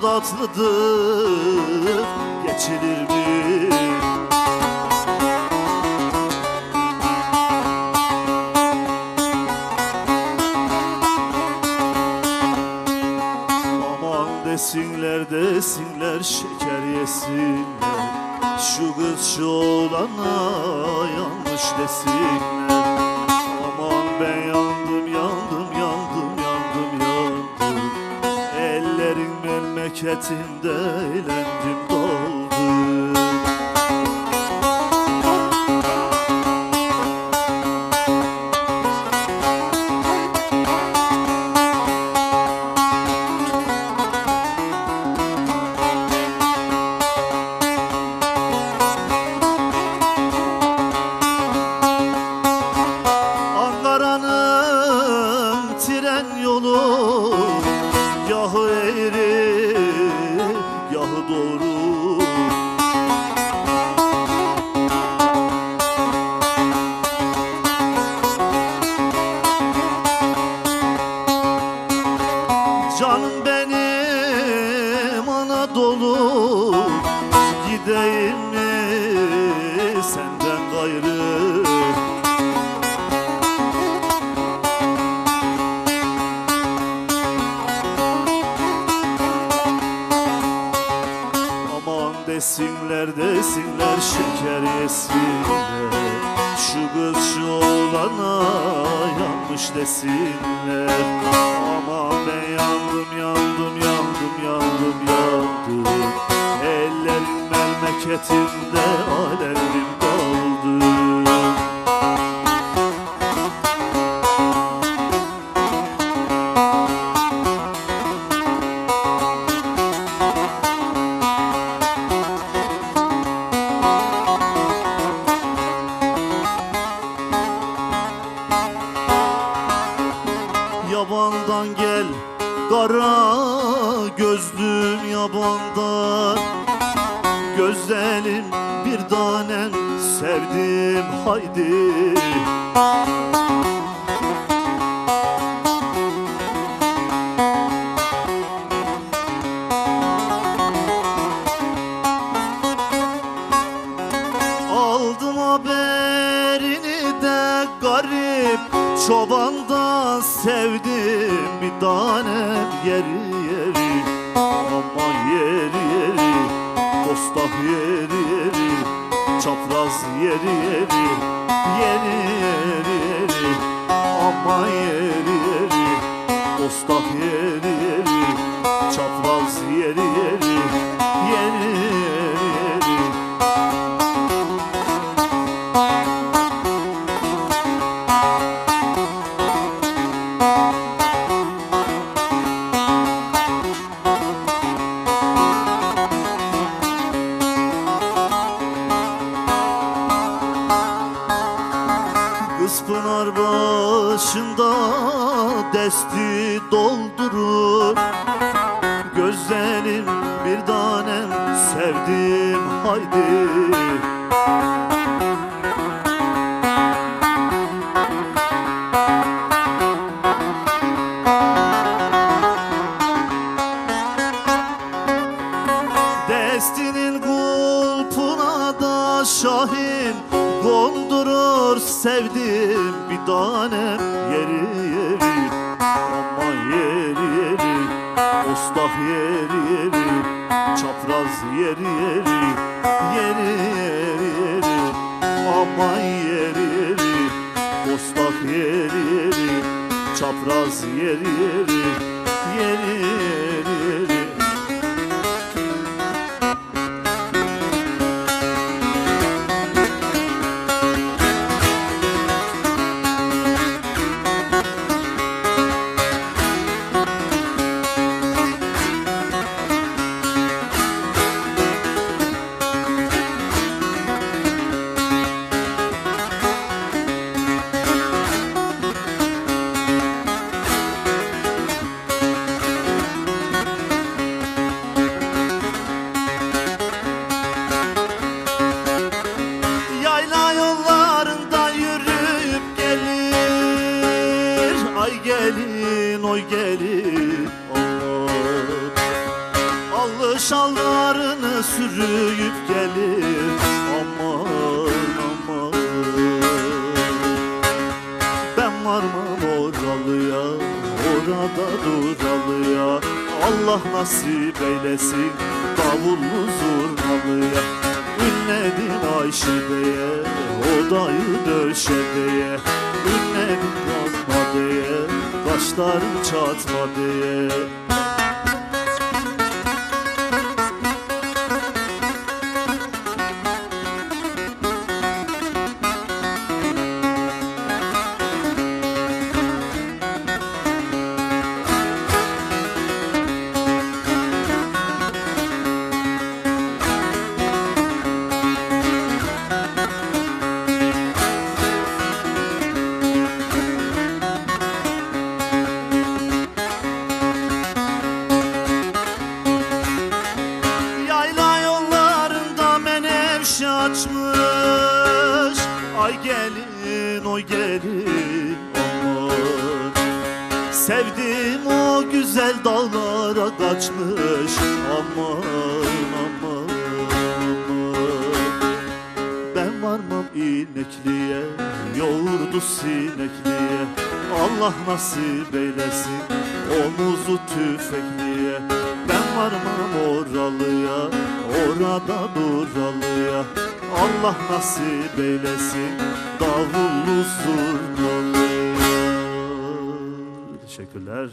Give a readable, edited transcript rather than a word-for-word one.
kadar tatlıdır, geçilir mi? Aman desinler desinler, şeker yesinler, şu kız şu oğlana yanlış desinler. Aman ben yandım yandım yandım yandım yandım, ellerin memleketinde eğlendim doldum. Yolu yahı eğri yahı doğru, canım benim Anadolu, gideyim mi senden gayrı? Desinler desinler, şeker yesinler, şu kız şu oğlana yanlış desinler. Aman ben yandım yandım yandım yandım yandım, ellerin memleketinde alevim doldu. Yabandan gel kara gözlüm yabandan, gözlerim bir tanem sevdim haydi. Aldım haberini de garip çobandan, sevdim bir tanem yeri yeri, aman yeri yeri, dostah yeri yeri, çapraz yeri yeri, yeri yeri yeri, aman yeri yeri, dostah yeri yeri, çapraz yeri yeri, yeri yeri yeri. Pınar başında desti doldurur, gözlerim bir tanem sevdim haydi. Destinin kulpuna da şahin kondurur, sevdim bir tanem yeri yeri, aman yeri yeri, ostah yeri yeri, çapraz yeri yeri, yeri yeri yeri, aman yeri yeri, ostah yeri yeri, çapraz yeri yeri, yeri yeri yeri. şalvarını sürüyüp gelir. Aman aman, ben varmam oralıya, orada duralıya. Allah nasip eylesin davullu zurnalıya. Ünledim Ayşe'deye, odayı döşedeye. Ünledim kalkma diye, kaşlarım çatma diye. Açmış ay gelin oy gelin aman. Sevdim o güzel dağlara kaçmış aman aman aman. Ben varmam inekliye, yoğurdu sinekliye. Allah nasip eylesin omuzu tüfekliye. Ben varmam oralıya, orada duralıya. Allah nasip eylesin davullu zurnalıya. Teşekkürler.